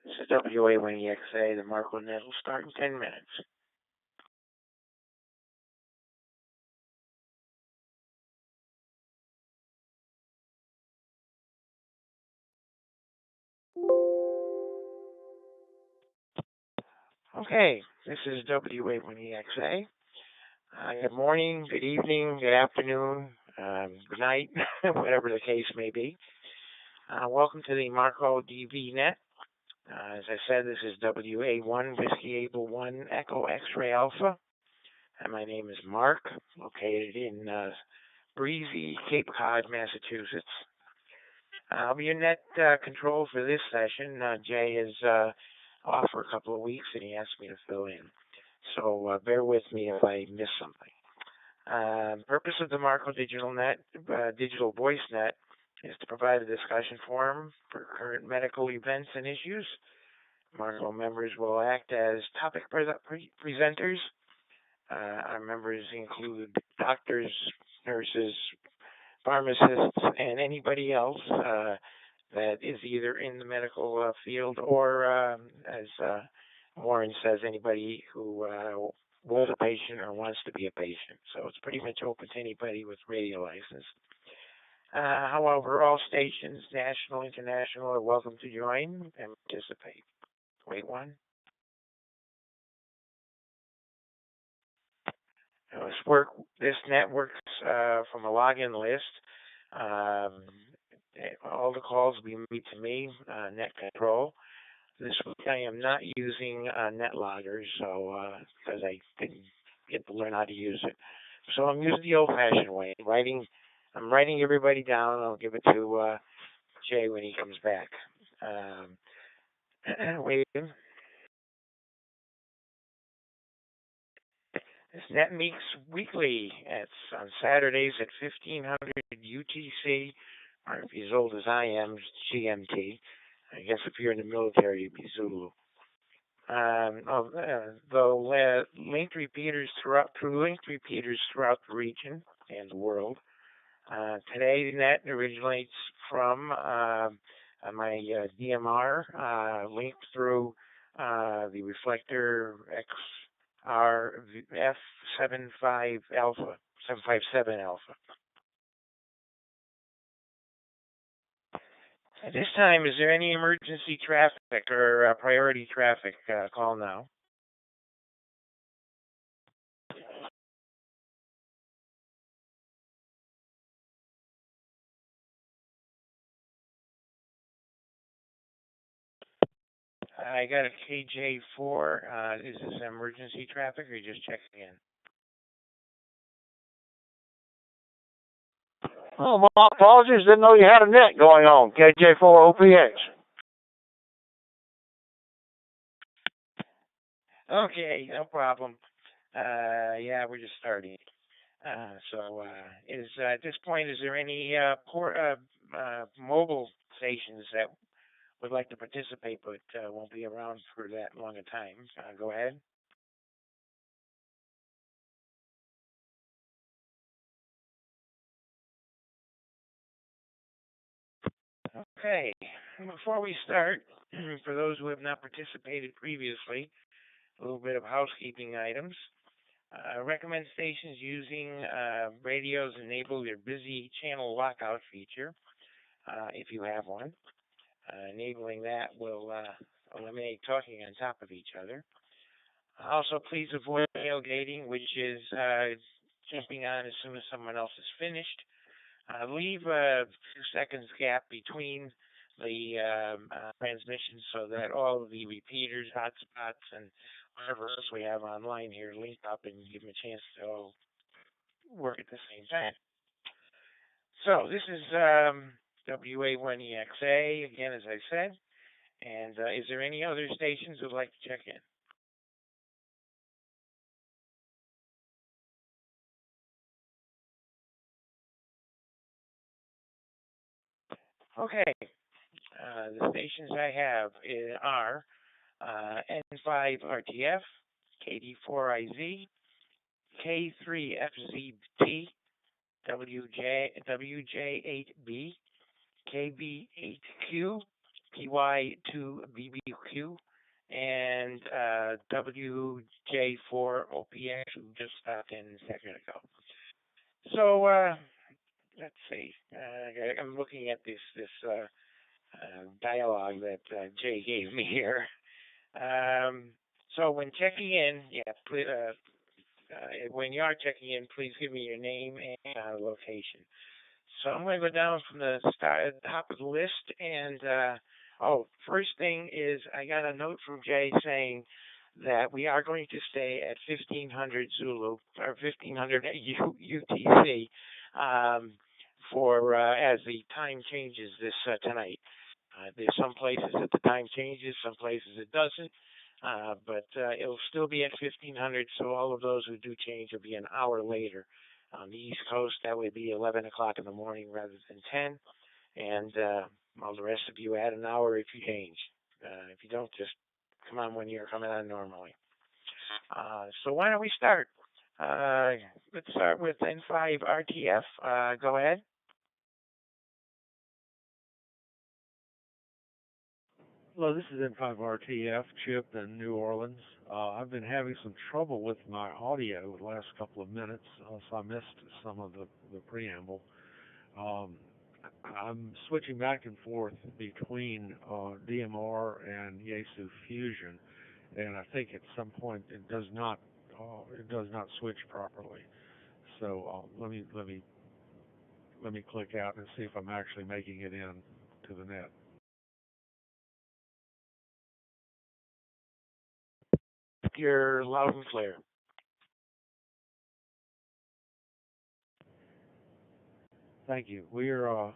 This is WA1EXA. The Marco Net will start in 10 minutes. Okay, this is WA1EXA. Good morning, good evening, good afternoon, good night, whatever the case may be. Welcome to the Marco DV Net. As I said, this is WA1 Whiskey Able 1 Echo X-Ray Alpha. And my name is Mark, located in breezy Cape Cod, Massachusetts. I'll be your net control for this session. Jay is off for a couple of weeks, and he asked me to fill in. So bear with me if I miss something. Purpose of the Marco Digital Net, Digital Voice Net, is to provide a discussion forum for current medical events and issues. Marco members will act as topic presenters. Our members include doctors, nurses, pharmacists, and anybody else that is either in the medical field or, as Warren says, anybody who was a patient or wants to be a patient. So it's pretty much open to anybody with radio license. However, all stations, national, international, are welcome to join and participate. Wait one. This net works from a login list. Um, all the calls will be made to me, net control. This week I am not using NetLogger, so because I didn't get to learn how to use it. So I'm using the old-fashioned way. I'm writing everybody down. I'll give it to Jay when he comes back. Wait. This net meets weekly. It's on Saturdays at 1500 UTC, or if you're as old as I am, GMT. I guess if you're in the military, you'd be Zulu. They'll link repeaters throughout the region and the world. Today, the net originates from my DMR, linked through the reflector XRF75 Alpha, 757 Alpha. At this time, is there any emergency traffic or priority traffic? Call now. I got a KJ4. Is this emergency traffic or just checking in? Oh, my apologies. Didn't know you had a net going on. KJ4 OPX. Okay, no problem. Yeah, we're just starting. Is at this point, is there any mobile stations that would like to participate but won't be around for that long a time? Go ahead. Okay. Before we start, for those who have not participated previously, a little bit of housekeeping items. Recommend stations using radios enable your busy channel lockout feature, if you have one. Enabling that will eliminate talking on top of each other. Also, please avoid tailgating, which is jumping on as soon as someone else is finished. Leave a few seconds gap between the transmissions so that all of the repeaters, hotspots, and whatever else we have online here link up and give them a chance to all work at the same time. So this is WA1EXA, again, as I said. And is there any other stations who'd like to check in? Okay. The stations I have are N5RTF, KD4IZ, K3FZT, WJ8B, KB8Q, PY2BBQ, and WJ4OPX, who just stopped in a second ago. So let's see. I'm looking at this dialogue that Jay gave me here. So when checking in, when you are checking in, please give me your name and location. So I'm going to go down from the top of the list, and first thing is I got a note from Jay saying that we are going to stay at 1500 Zulu or 1500 UTC for as the time changes this tonight. There's some places that the time changes, some places it doesn't, but it'll still be at 1500. So all of those who do change will be an hour later. On the East Coast, that would be 11 o'clock in the morning rather than 10. And all the rest of you add an hour if you change. If you don't, just come on when you're coming on normally. So why don't we start? Let's start with N5 RTF. Go ahead. Hello, this is N5RTF, Chip in New Orleans. I've been having some trouble with my audio the last couple of minutes, so I missed some of the preamble. I'm switching back and forth between DMR and Yaesu Fusion, and I think at some point it does not switch properly. So let me click out and see if I'm actually making it in to the net. You're loud and clear. Thank you. We're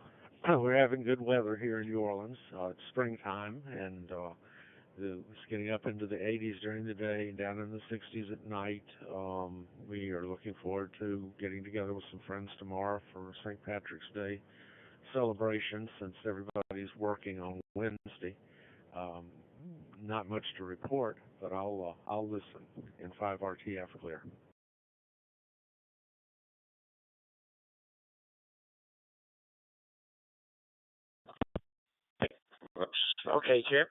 having good weather here in New Orleans. It's springtime, and it's getting up into the 80s during the day and down in the 60s at night. We are looking forward to getting together with some friends tomorrow for St. Patrick's Day celebration, since everybody's working on Wednesday. Not much to report, but I'll listen in 5RTF clear. Whoops. Okay, Chip.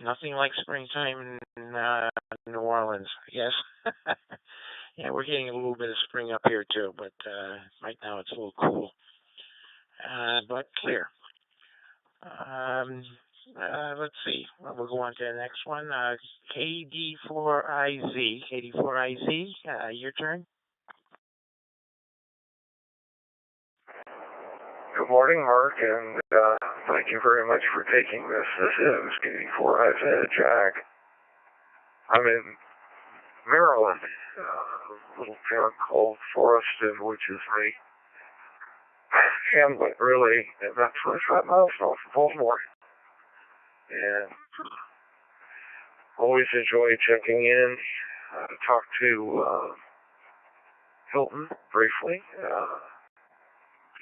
Nothing like springtime in New Orleans, I guess. Yeah, we're getting a little bit of spring up here too, but right now it's a little cool. But clear. Let's see. We'll go on to the next one. KD4IZ. KD4IZ, your turn. Good morning, Mark, and thank you very much for taking this. This is KD4IZ, Jack. I'm in Maryland, a little town called Foreston, which is right Hamlet, really, about 25 miles north of Baltimore. And always enjoy checking in. Talk to Hilton briefly.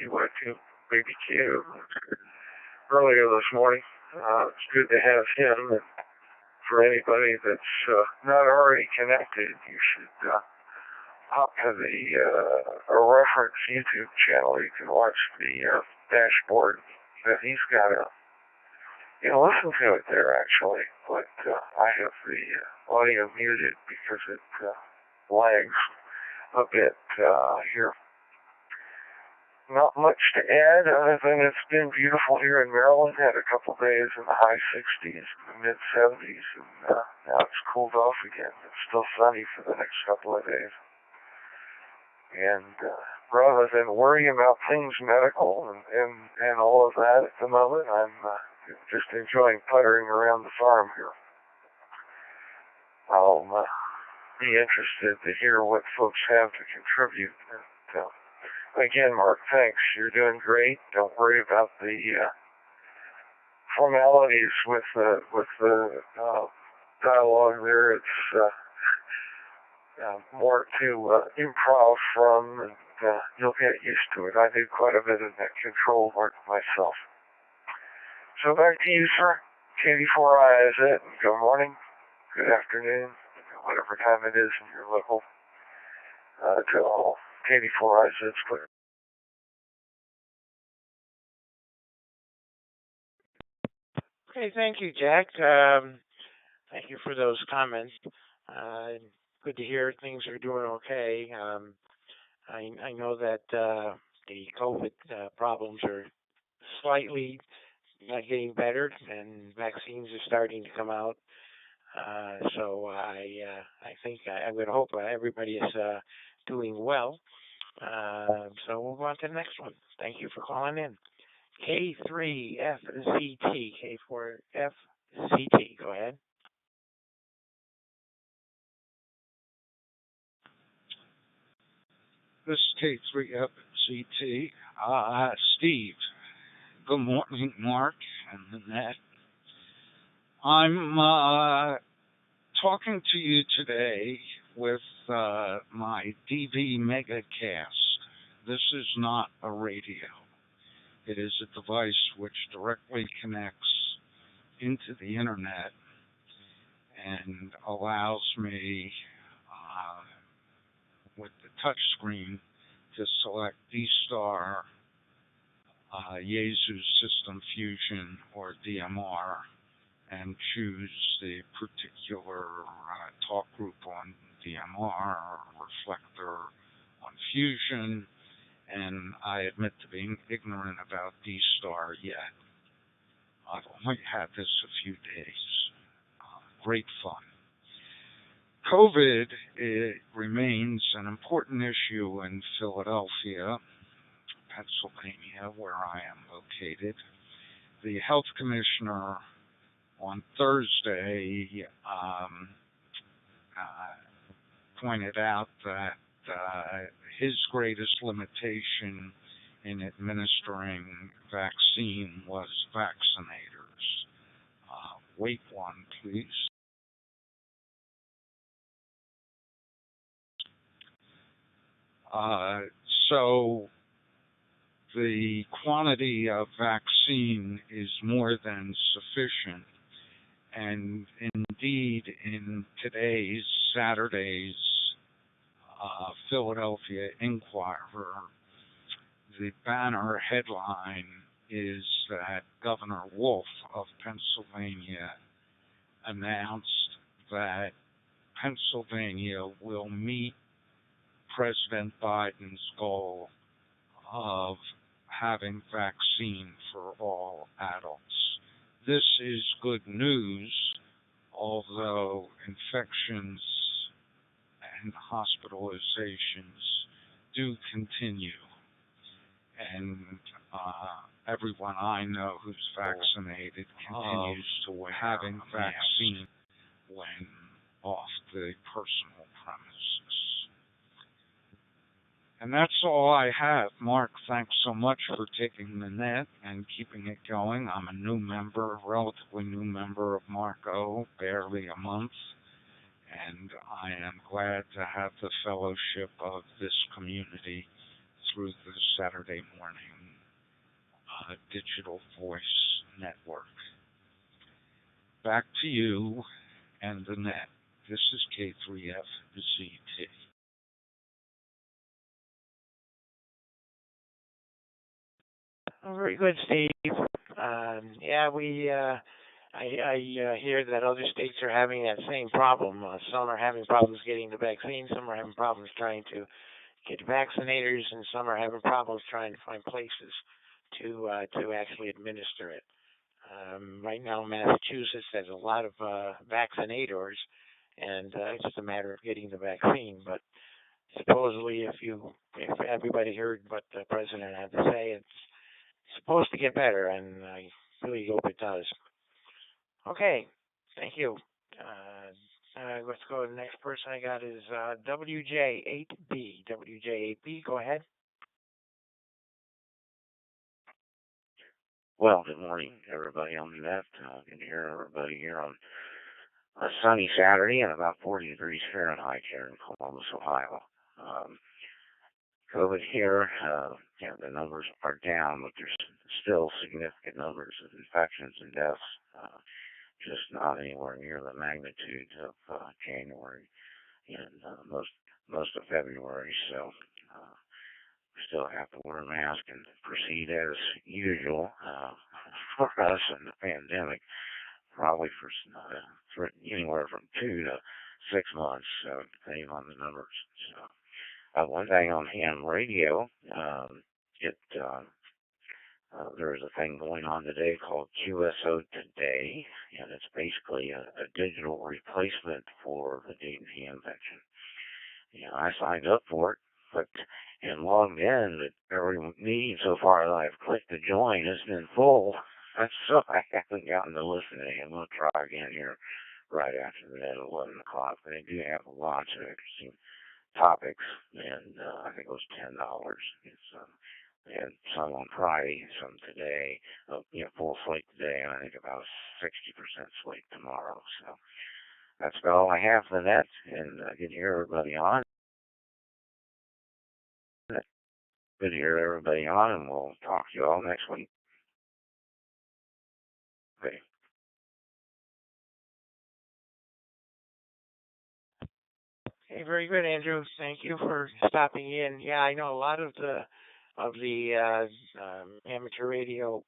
He went to BBQ earlier this morning. It's good to have him. And for anybody that's not already connected, you should hop to the a reference YouTube channel. You can watch the dashboard that he's got up. You can listen to it there, actually, but I have the audio muted because it lags a bit here. Not much to add other than it's been beautiful here in Maryland. Had a couple days in the high 60s, mid 70s, and now it's cooled off again. It's still sunny for the next couple of days. And rather than worry about things medical and all of that at the moment, I'm just enjoying puttering around the farm here. I'll be interested to hear what folks have to contribute. And, again, Mark, thanks. You're doing great. Don't worry about the formalities with the dialogue there. It's more to improv from, and you'll get used to it. I do quite a bit of that control work myself. So back to you, sir. KD4I is it. Good morning, good afternoon, whatever time it is in your local, to all. KD4I is it's clear. Okay, thank you, Jack. Thank you for those comments. Uh, Good to hear things are doing okay. I know that the COVID problems are slightly getting better, and vaccines are starting to come out. So I think I would hope everybody is doing well. So we'll move on to the next one. Thank you for calling in. K3FZT, K4FZT. Go ahead. This is K3FCT. Steve. Good morning, Mark and Annette. I'm talking to you today with my DV Megacast. This is not a radio. It is a device which directly connects into the internet and allows me, with the touch screen, to select D-Star, Yaesu System Fusion, or DMR, and choose the particular talk group on DMR or reflector on Fusion, and I admit to being ignorant about D-Star yet. I've only had this a few days. Great fun. COVID, it remains an important issue in Philadelphia, Pennsylvania, where I am located. The health commissioner on Thursday pointed out that his greatest limitation in administering vaccine was vaccinators. Wait one, please. So the quantity of vaccine is more than sufficient. And indeed, in today's, Saturday's Philadelphia Inquirer, the banner headline is that Governor Wolf of Pennsylvania announced that Pennsylvania will meet President Biden's goal of having vaccine for all adults. This is good news, although infections and hospitalizations do continue. And everyone I know who's vaccinated continues to wear having vaccine when off the personal premises. And that's all I have. Mark, thanks so much for taking the net and keeping it going. I'm a new member, relatively new member of Marco, barely a month, and I am glad to have the fellowship of this community through the Saturday morning digital voice network. Back to you and the net. This is K3FZT. Oh, very good, Steve. Yeah, I hear that other states are having that same problem. Some are having problems getting the vaccine, some are having problems trying to get vaccinators, and some are having problems trying to find places to actually administer it. Right now, Massachusetts has a lot of vaccinators, and it's just a matter of getting the vaccine. But supposedly, if everybody heard what the president had to say, it's supposed to get better, and I really hope it does. Okay, thank you. Let's go to the next person I got is WJ8B. WJ8B, go ahead. Well, good morning, everybody on the net. Good to hear everybody here on a sunny Saturday and about 40 degrees Fahrenheit here in Columbus, Ohio. COVID here, the numbers are down, but there's still significant numbers of infections and deaths, just not anywhere near the magnitude of January and most of February. So still have to wear a mask and proceed as usual for us in the pandemic, probably for anywhere from 2 to 6 months, depending on the numbers. So, one thing on ham radio, it there's a thing going on today called QSO Today, and it's basically a digital replacement for the Dayton Ham Convention. I signed up for it, but and logged in, but every meeting so far that I've clicked to join has been full. So I haven't gotten to listen to it. I'm going to try again here right after that at 11 o'clock. But they do have lots of interesting topics, and I think it was $10. It's they had some on Friday, some today, full slate today, and I think about 60% slate tomorrow. So that's about all I have for that, and good to hear everybody on. Good to hear everybody on, and we'll talk to you all next week. Okay. Hey, very good, Andrew. Thank you for stopping in. Yeah, I know a lot of the amateur radio.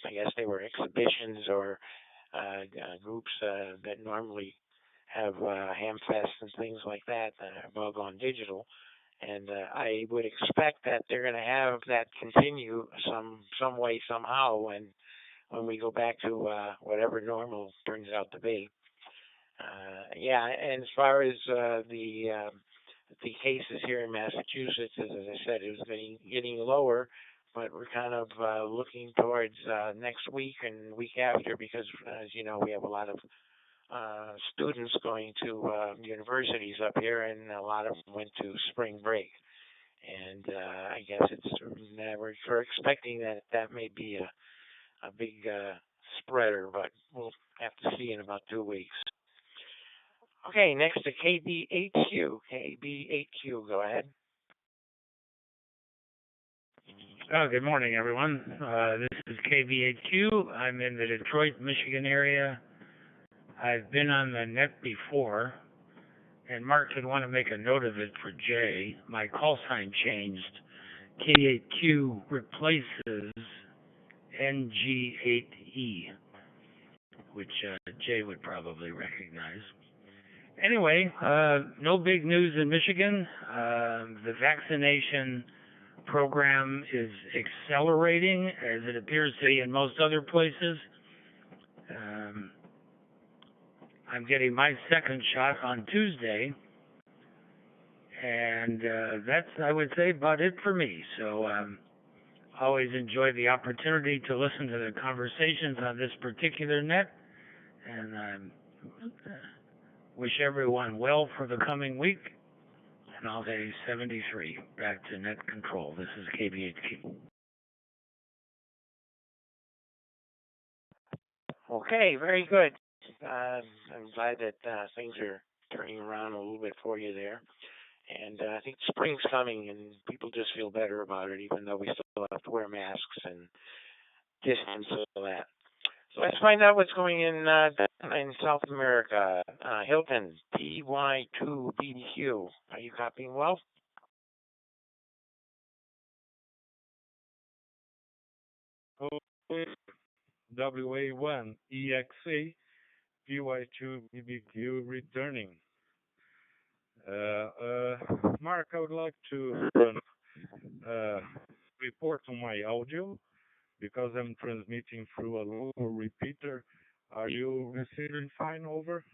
I guess they were exhibitions or groups that normally have ham fests and things like that have all gone digital. And I would expect that they're going to have that continue some way somehow when we go back to whatever normal turns out to be. Yeah, and as far as the cases here in Massachusetts, as I said, it was getting lower, but we're kind of looking towards next week and week after because, as you know, we have a lot of students going to universities up here, and a lot of them went to spring break. And I guess we're expecting that may be a big spreader, but we'll have to see in about 2 weeks. Okay, next to KB8Q. KB8Q, go ahead. Good morning, everyone. This is KB8Q. I'm in the Detroit, Michigan area. I've been on the net before, and Mark would want to make a note of it for Jay. My call sign changed. K8Q replaces NG8E, which Jay would probably recognize. Anyway, no big news in Michigan. The vaccination program is accelerating, as it appears to be in most other places. I'm getting my second shot on Tuesday, and that's, I would say, about it for me. So always enjoy the opportunity to listen to the conversations on this particular net, and I wish everyone well for the coming week. And I'll say 73, back to net control. This is KB8Q. Okay, very good. I'm glad that things are turning around a little bit for you there. And I think spring's coming, and people just feel better about it, even though we still have to wear masks and distance and all that. So let's find out what's going in South America. Hilton, PY2BDQ. Are you copying well? WA1 EXA PY2 BBQ returning. Mark, I would like to report on my audio because I'm transmitting through a local repeater. Are you receiving fine over?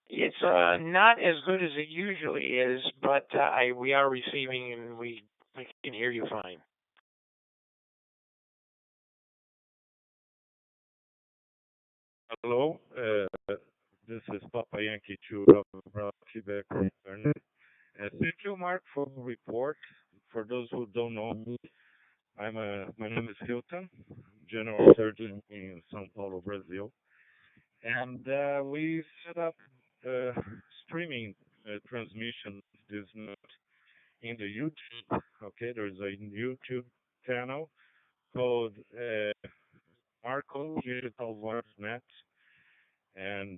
It's not as good as it usually is, but we are receiving and we can hear you fine. Hello, this is Papa Yankee 2 Quebec returning. Thank you, Mark, for the report. For those who don't know me, my name is Hilton, General Surgeon in São Paulo, Brazil. And we set up streaming transmission this night in the YouTube. Okay, there's a YouTube channel called Marco Digital Voice Net. And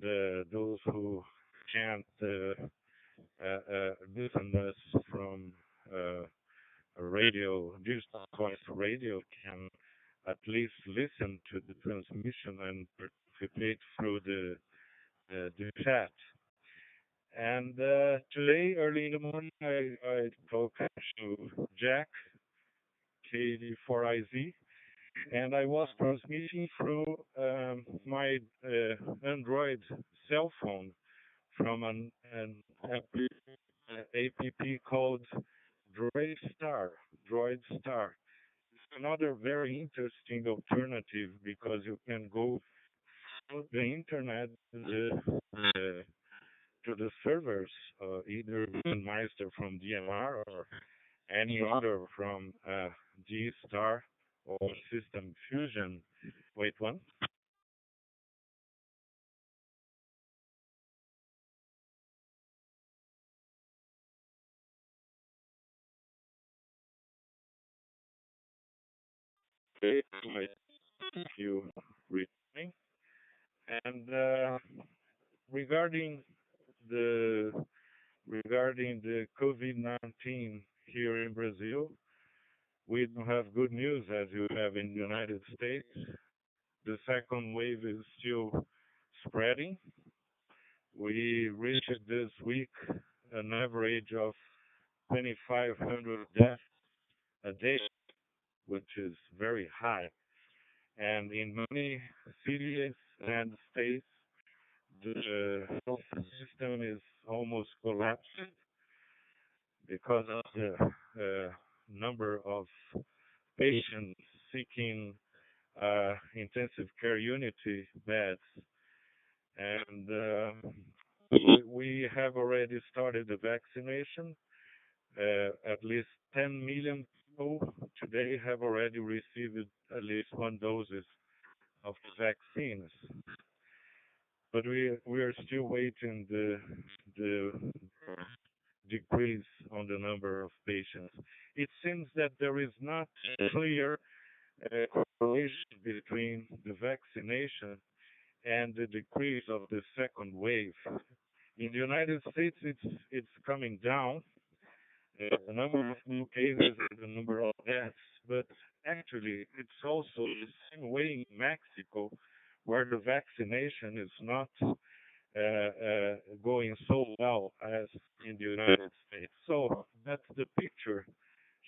those who can't listeners from a radio, digital voice radio can at least listen to the transmission and participate through the chat. And today, early in the morning, I talked to Jack, KD4IZ, and I was transmitting through my Android cell phone from an app called Droid Star. Droid Star. It's another very interesting alternative because you can go through the internet to the servers, either Meister from DMR or any other from G Star or System Fusion. Wait one. Okay, if you reading. And regarding the COVID-19 here in Brazil, we don't have good news as you have in the United States. The second wave is still spreading. We reached this week an average of 2,500 deaths a day, which is very high. And in many cities and states, the health system is almost collapsing because of the number of patients seeking intensive care unity beds. And we have already started the vaccination. At least 10 million people today have already received at least one doses of the vaccines. But we are still waiting the decrease on the number of patients. It seems that there is not a clear correlation between the vaccination and the decrease of the second wave. In the United States, it's coming down, the number of new cases and the number of deaths, but actually it's also the same way in Mexico, where the vaccination is not going so well as in the United States. So that's the picture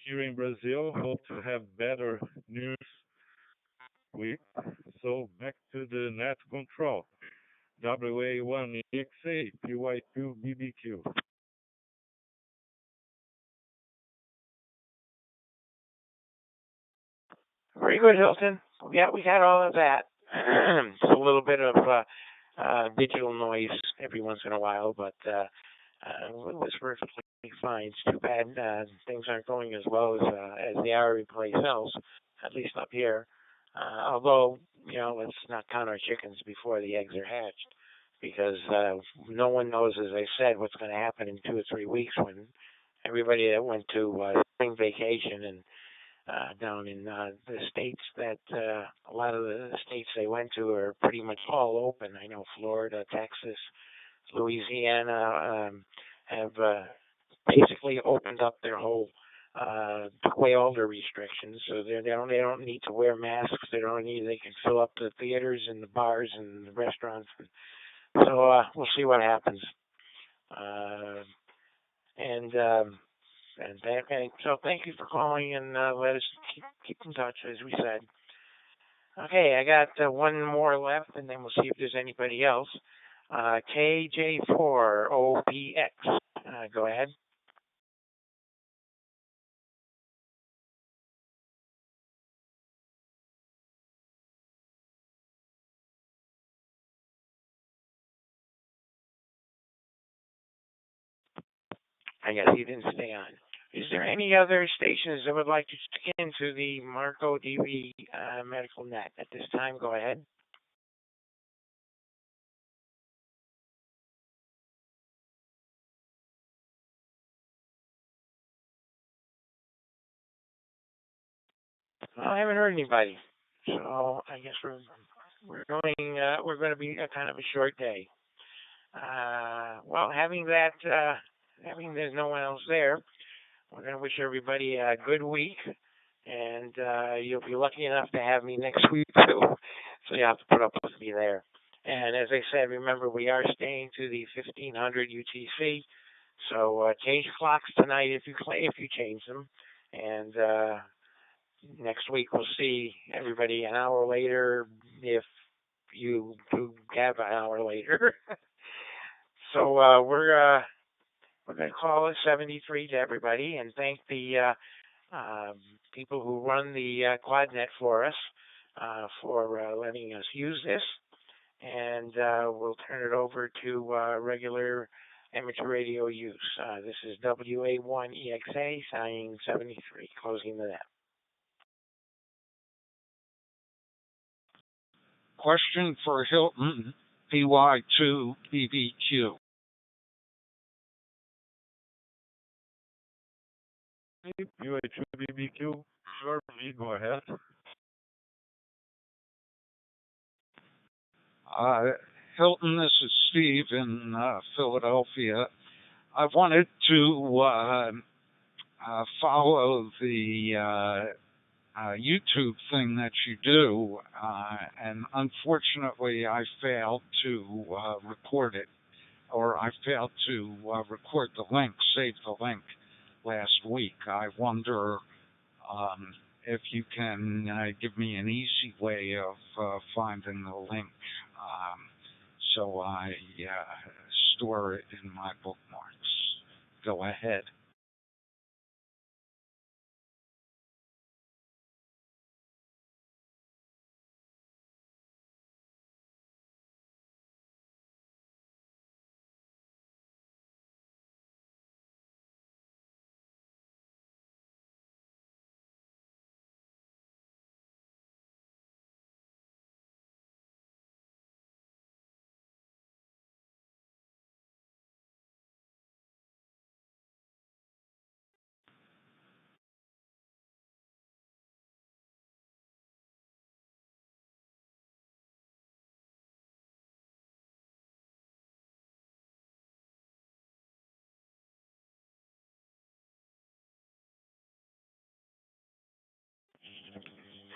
here in Brazil. Hope to have better news week. So back to the net control. WA1EXA, PY2BBQ. Very good, Hilton. Yeah, we got all of that. It's a little bit of digital noise every once in a while, but it was perfectly fine. It's too bad things aren't going as well as they are in place else, at least up here. Although, let's not count our chickens before the eggs are hatched, because no one knows, as I said, what's going to happen in 2 or 3 weeks when everybody that went to spring vacation and down in the states that a lot of the states they went to are pretty much all open. I know Florida, Texas, Louisiana have basically opened up their whole took away all their restrictions, so they don't need to wear masks. They can fill up the theaters and the bars and the restaurants. So we'll see what happens. Uh, and so thank you for calling, and let us keep in touch, as we said. Okay, I got one more left, and then we'll see if there's anybody else. KJ4OPX. Go ahead. I guess he didn't stay on. Is there any other stations that would like to stick into the Marco DB medical net at this time? Go ahead. Well, I haven't heard anybody, so I guess we're going to be a kind of a short day. Well, having that I mean, there's no one else there. We're going to wish everybody a good week, and you'll be lucky enough to have me next week, too. So you have to put up with me there. And as I said, remember, we are staying to the 1500 UTC. So change your clocks tonight if you change them. And next week we'll see everybody an hour later if you do have an hour later. So we're going to call it 73 to everybody and thank the people who run the QuadNet for us for letting us use this. And we'll turn it over to regular amateur radio use. This is WA1EXA signing 73, closing the net. Question for Hilton, PY2BBQ. UA2BBQ, sure, please go ahead. Hilton, this is Steve in Philadelphia. I wanted to follow the YouTube thing that you do, and unfortunately I failed to record it, or I failed to record the link, save the link last week. I wonder if you can give me an easy way of finding the link so I store it in my bookmarks. Go ahead.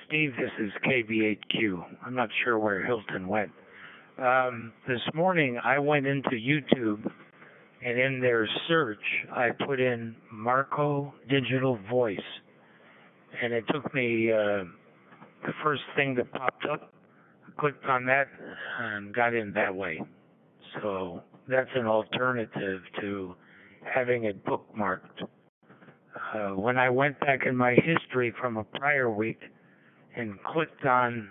Steve, this is KB8Q. I'm not sure where Hilton went. This morning I went into YouTube, and in their search I put in Marco Digital Voice, and it took me the first thing that popped up. I clicked on that and got in that way. So that's an alternative to having it bookmarked. When I went back in my history from a prior week and clicked on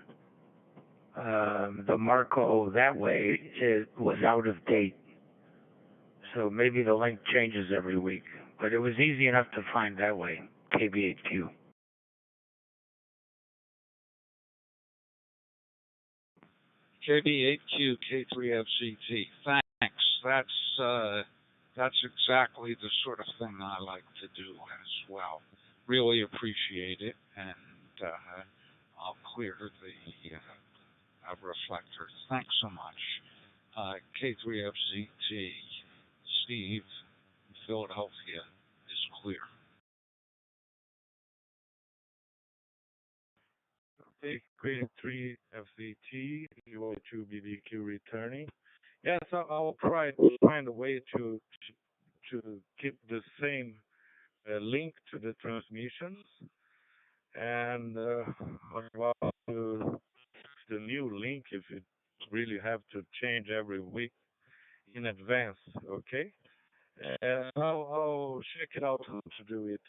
the Marco that way, it was out of date. So maybe the link changes every week. But it was easy enough to find that way, KB8Q. KB8Q K3FCT. Thanks. That's exactly the sort of thing I like to do as well. Really appreciate it, and I'll clear the reflectors. Thanks so much. K3FCT, Steve, Philadelphia is clear. Okay, Grade 3 FCT, UA2BBQ returning. Yes, I'll try to find a way to keep the same link to the transmissions, and about the new link if it really have to change every week in advance, okay? And I'll check it out how to do it,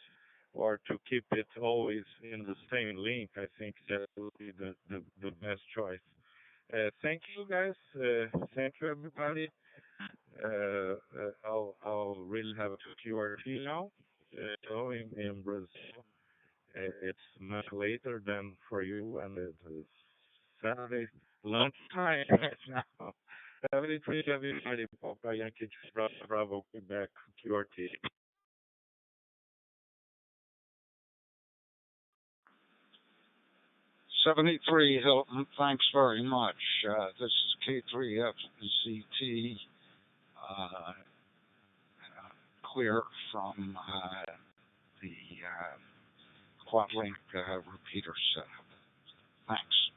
or to keep it always in the same link. I think that will be the best choice. Thank you, guys. Thank you, everybody. I'll really have to QRT now. In Brazil, it's much later than for you, and it is Saturday lunchtime right now. 73, everybody, Papa Yankee, Bravo, Quebec, QRT. 73, Hilton, thanks very much. This is K3FCT clear from the Quadlink repeater setup. Thanks.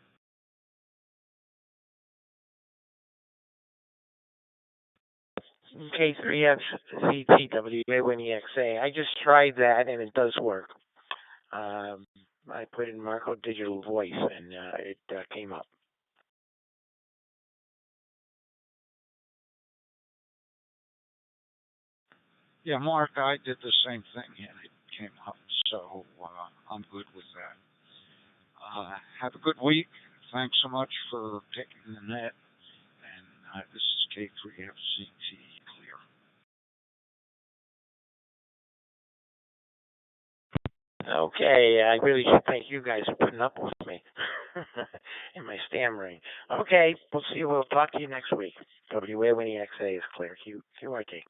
K3FCTWA when EXA. I just tried that and it does work. I put in Marco Digital Voice and it came up. Yeah, Mark, I did the same thing and it came up, so I'm good with that. Have a good week. Thanks so much for taking the net. And this is K3FCT Clear. Okay, I really should thank you guys for putting up with me and my stammering. Okay, we'll see you. We'll talk to you next week. WA when EXA is clear. QRT.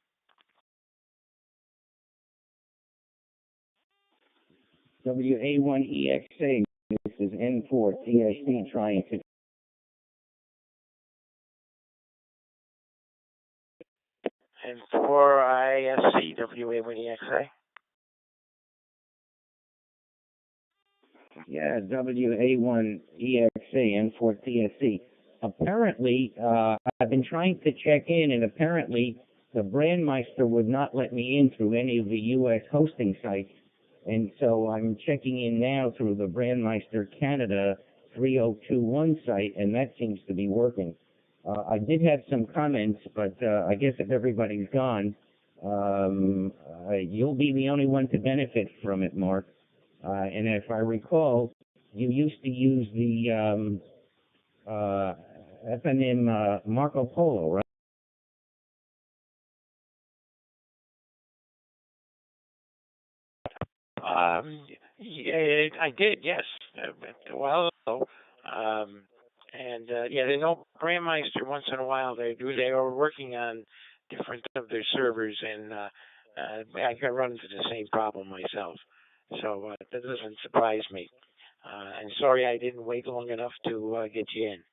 WA1EXA, this is N4TSC trying to... And for ISC, WA when EXA. Yeah, WA1EXA, N4TSC. Apparently, I've been trying to check in, and apparently the Brandmeister would not let me in through any of the U.S. hosting sites. And so I'm checking in now through the Brandmeister Canada 3021 site, and that seems to be working. I did have some comments, but I guess if everybody's gone, you'll be the only one to benefit from it, Mark. And if I recall, you used to use the FNM Marco Polo, right? Yeah, I did, yes. A while ago. Yeah, they know Brandmeister once in a while. They are working on different of their servers, and I got run into the same problem myself. So that doesn't surprise me. And sorry I didn't wait long enough to get you in.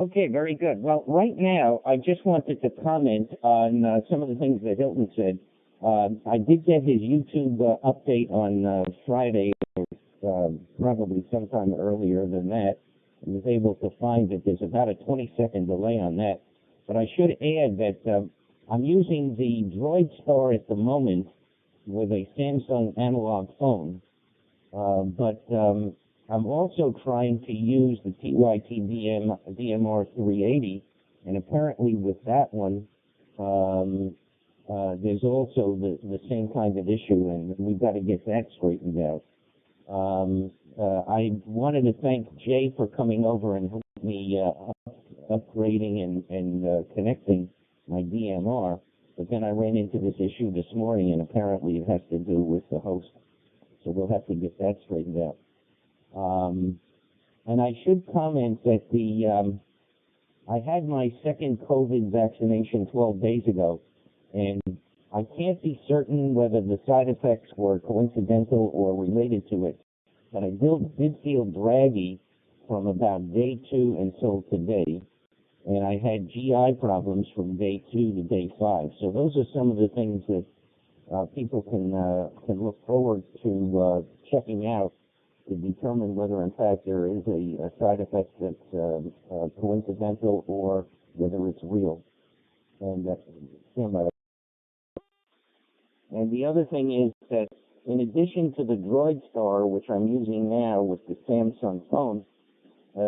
Okay, very good. Well, right now, I just wanted to comment on some of the things that Hilton said. I did get his YouTube update on Friday, or probably sometime earlier than that. I was able to find that there's about a 20-second delay on that. But I should add that I'm using the Droid Star at the moment with a Samsung analog phone. But I'm also trying to use the TYT DMR 380, and apparently with that one, there's also the same kind of issue, and we've got to get that straightened out. I wanted to thank Jay for coming over and helping me upgrading and connecting my DMR, but then I ran into this issue this morning, and apparently it has to do with the host, so we'll have to get that straightened out. And I should comment that I had my second COVID vaccination 12 days ago, and I can't be certain whether the side effects were coincidental or related to it, but I did feel draggy from about day 2 until today, and I had GI problems from day 2 to day 5. So those are some of the things that people can look forward to checking out to determine whether, in fact, there is a side effect that's coincidental or whether it's real. And stand by. And the other thing is that in addition to the Droid Star, which I'm using now with the Samsung phone,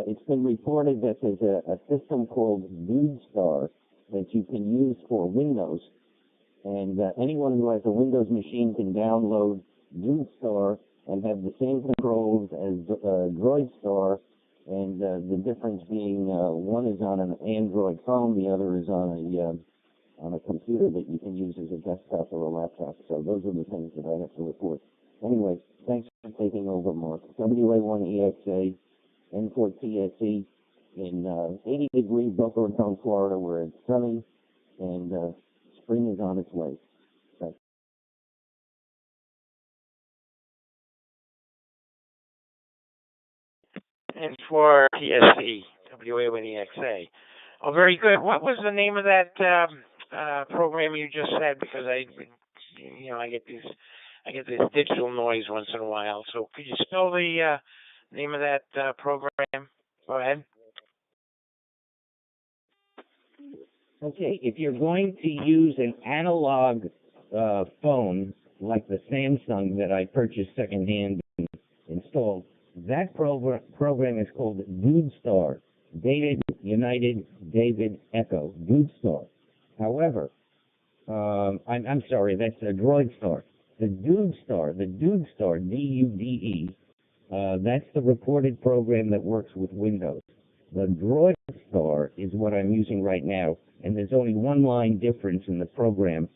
it's been reported that there's a system called Dude Star that you can use for Windows. And anyone who has a Windows machine can download Dude Star and have the same controls as Droid Star, and the difference being one is on an Android phone, the other is on a computer that you can use as a desktop or a laptop. So those are the things that I have to report. Anyway, thanks for taking over, Mark. WA1EXA, N4TSE in 80-degree Boca Raton, Florida, where it's sunny and spring is on its way. Thanks. And for TSC, WA1EXA. Oh, very good. What was the name of that program you just said? Because I get this digital noise once in a while. So could you spell the name of that program? Go ahead. Okay, if you're going to use an analog phone like the Samsung that I purchased secondhand and installed, that program is called DudeStar. David United David Echo, DudeStar. However, I'm sorry, that's a DroidStar. The DudeStar, D-U-D-E, that's the reported program that works with Windows. The DroidStar is what I'm using right now, and there's only one line difference in the program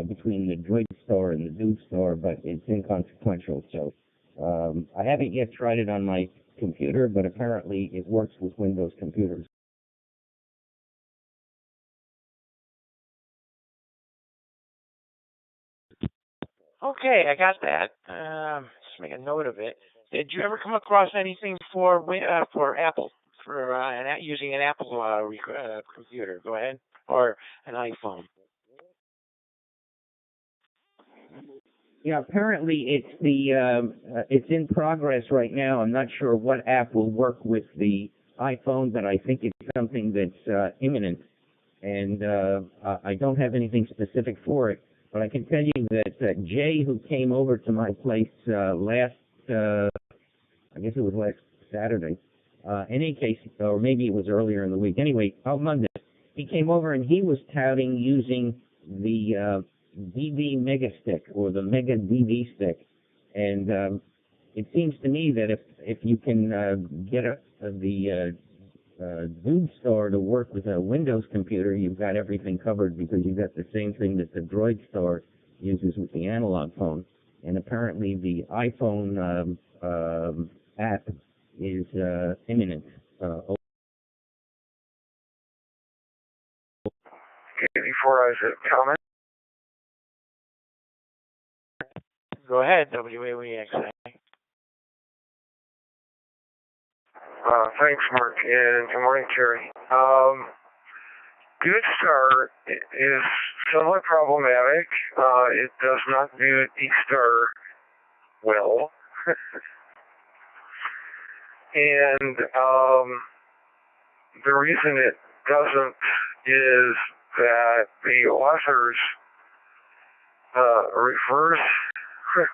between the DroidStar and the DudeStar, but it's inconsequential. So I haven't yet tried it on my computer, but apparently it works with Windows computers. Okay, I got that. Just make a note of it. Did you ever come across anything for Apple for using an Apple computer? Go ahead, or an iPhone. Yeah, apparently it's in progress right now. I'm not sure what app will work with the iPhone, but I think it's something that's imminent. And I don't have anything specific for it, but I can tell you that Jay, who came over to my place I guess it was last Saturday, in any case, or maybe it was earlier in the week. Anyway, Monday, he came over and he was touting using the DV Mega Stick or the Mega DV Stick, and it seems to me that if you can get the DudeStar to work with a Windows computer, you've got everything covered, because you've got the same thing that the DroidStar uses with the analog phone. And apparently the iPhone app is imminent. Okay, before I comment. Go ahead, WAWXA. Thanks, Mark, and good morning, Terry. DudeStar is somewhat problematic. It does not do DStar well. And the reason it doesn't is that the authors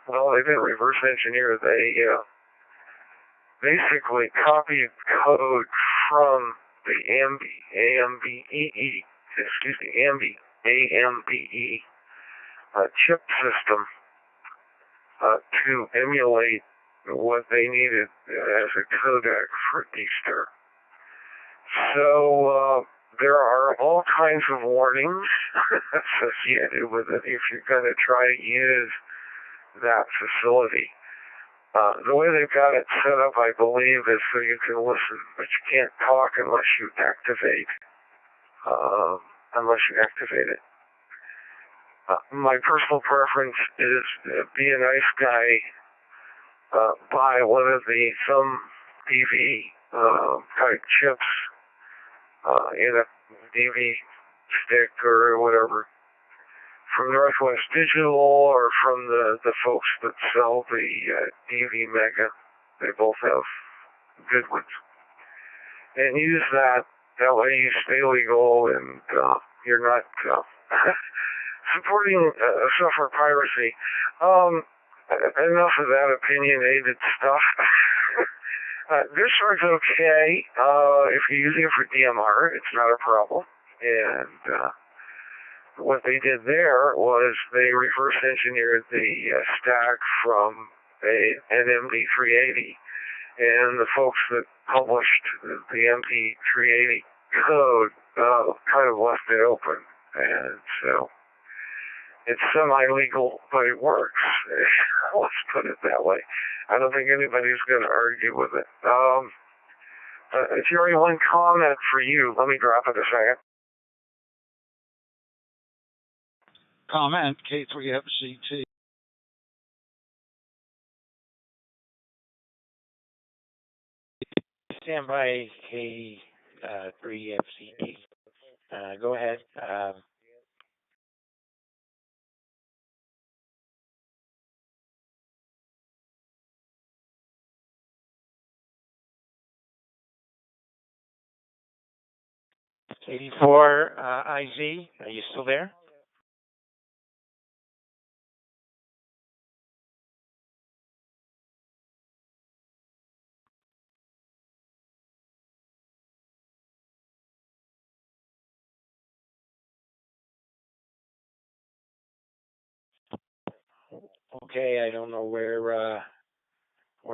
they didn't reverse engineer. They basically copied code from the AMBE chip system to emulate what they needed as a codec for DStar. So there are all kinds of warnings associated with it if you're going to try to use that facility. The way they've got it set up, I believe, is so you can listen, but you can't talk unless you activate it. My personal preference is be a nice guy, buy one of the thumb DV type chips in a DV stick or whatever from Northwest Digital or from the folks that sell the DV Mega. They both have good ones. And use that. That way you stay legal and you're not supporting software piracy. Enough of that opinionated stuff. This works okay. If you're using it for DMR, it's not a problem. And what they did there was they reverse engineered the stack from an MD380, and the folks that published the MD380 code kind of left it open, and so it's semi-legal, but it works. Let's put it that way. I don't think anybody's going to argue with it. Jerry, one comment for you. Let me drop it a second. Comment, K3FCT. Stand by, K3FCT. Go ahead. 84 IZ, are you still there? Okay, I don't know where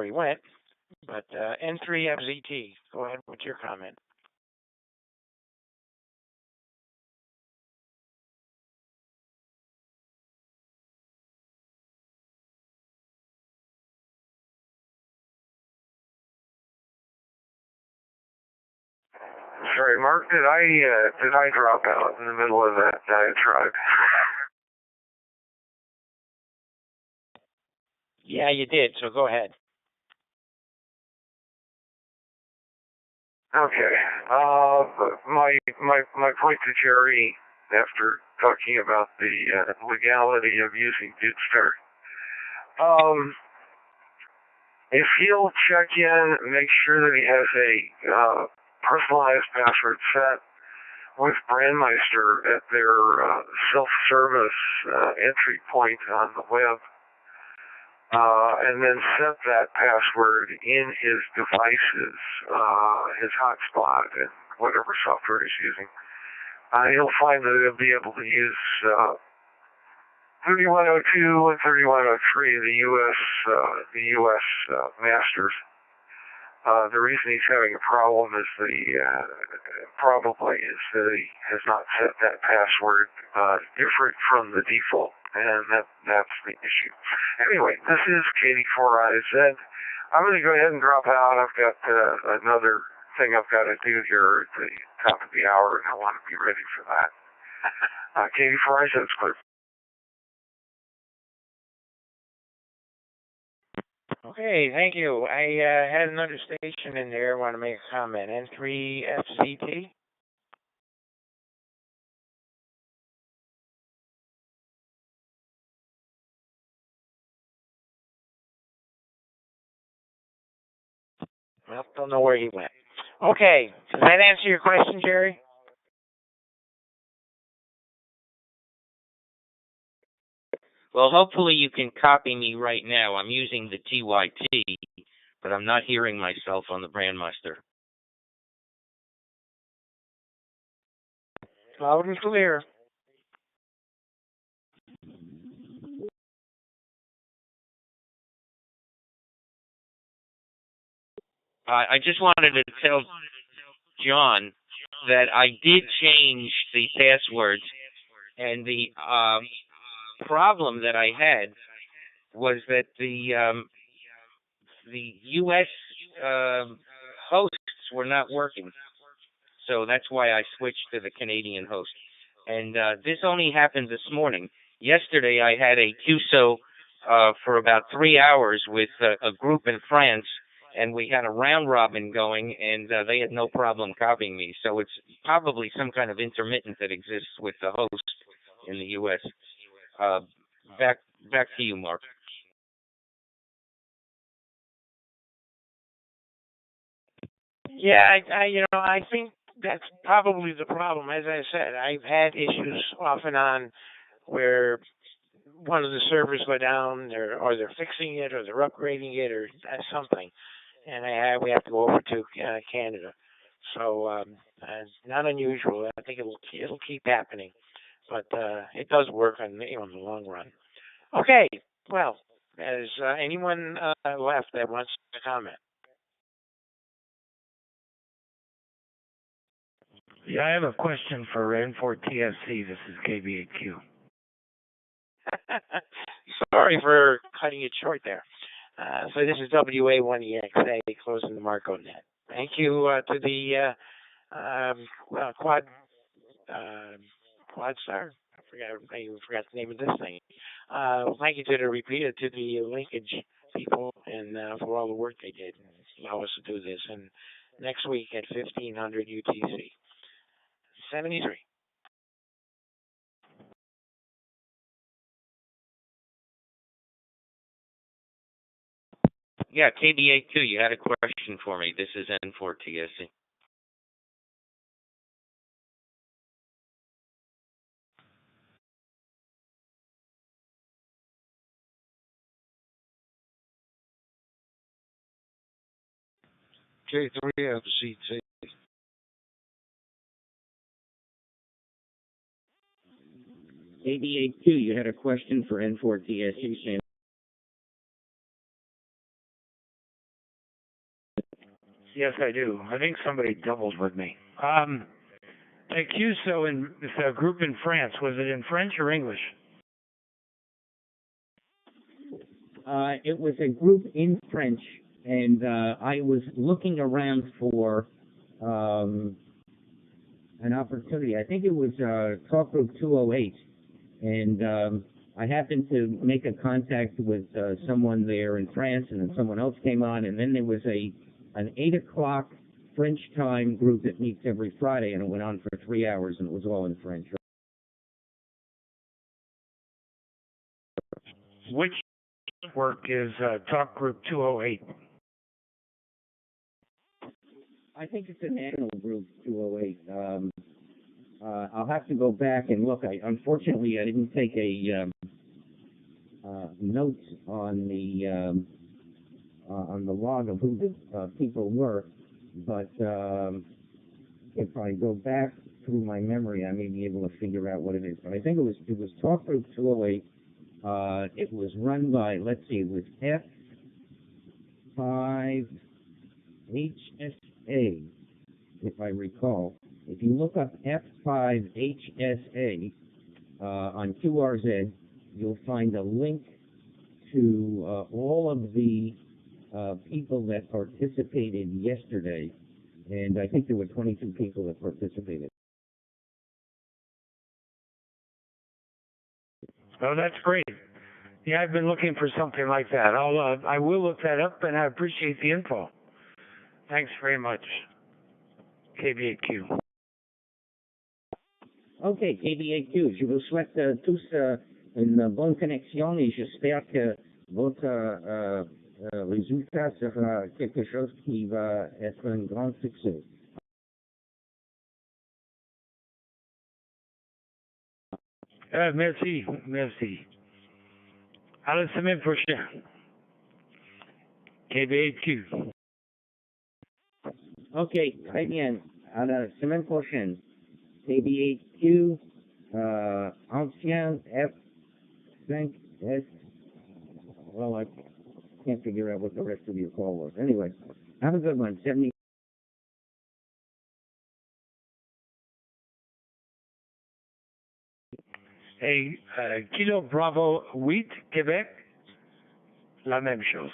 he went, but N3FZT, go ahead with your comment. Sorry, Mark, did I drop out in the middle of that diatribe? Yeah, you did, so go ahead. Okay. My point to Jerry, after talking about the legality of using DudeStar, if he'll check in, make sure that he has a personalized password set with Brandmeister at their self-service entry point on the web, and then set that password in his devices, his hotspot, and whatever software he's using. He'll find that he'll be able to use 3102 and 3103, the U.S. masters. The reason he's having a problem is probably that he has not set that password different from the default, and that's the issue. Anyway, this is Katie4IZ. I'm going to go ahead and drop out. I've got another thing I've got to do here at the top of the hour, and I want to be ready for that. Katie4IZ is clear. Okay, thank you. I had another station in there. I want to make a comment. N3FZT. Well, don't know where he went. Okay, does that answer your question, Jerry? Well, hopefully you can copy me right now. I'm using the TYT, but I'm not hearing myself on the Brandmeister. Loud and clear. I just wanted to tell John that I did change the passwords, and the problem that I had was that the U.S. hosts were not working, so that's why I switched to the Canadian host. And this only happened this morning. Yesterday, I had a QSO for about 3 hours with a group in France, and we had a round robin going, and they had no problem copying me. So it's probably some kind of intermittent that exists with the host in the U.S. Back to you, Mark. Yeah, I think that's probably the problem. As I said, I've had issues off and on where one of the servers go down, or they're fixing it, or they're upgrading it, or something, and we have to go over to Canada. So it's not unusual. I think it'll keep happening, but it does work in the long run. Okay, well, is anyone left that wants to comment? Yeah, I have a question for N4TFC. This is KBAQ. Sorry for cutting it short there. So this is WA1EXA closing the MarcoNet. Thank you to the QuadStar. I forgot the name of this thing. Thank you to the repeater, to the linkage people, and for all the work they did and allow us to do this. And next week at 1500 UTC. 73. Yeah, KBA2, you had a question for me. This is N4TSC. K3FCT. AB82, you had a question for N4TSC, Sam. Yes, I do. I think somebody doubled with me. Thank you. So, in this group in France, was it in French or English? It was a group in French, and I was looking around for an opportunity. I think it was Talk Group 208, and I happened to make a contact with someone there in France, and then someone else came on, and then there was an 8 o'clock French time group that meets every Friday, and it went on for 3 hours, and it was all in French. Which network is Talk Group 208? I think it's a national group, 208. I'll have to go back and look. Unfortunately, I didn't take a note on the log of who the people were, but if I go back through my memory, I may be able to figure out what it is. But I think it was Talk Group 208. It was run by, let's see, it was F5HSA, if I recall. If you look up F5HSA on QRZ, you'll find a link to all of the people that participated yesterday, and I think there were 22 people that participated. Oh, that's great. Yeah, I've been looking for something like that. I will look that up, and I appreciate the info. Thanks very much, KB8Q. Ok, KB8Q, je vous souhaite tous une bonne connexion et j'espère que votre résultat sera quelque chose qui va être un grand succès. Merci, merci. À la semaine prochaine. KB8Q. Ok, très bien. À la semaine prochaine. KB8Q, ancien F5S. Well, I can't figure out what the rest of your call was. Anyway, have a good one. 70. Et Kilo Bravo 8, Québec, la même chose.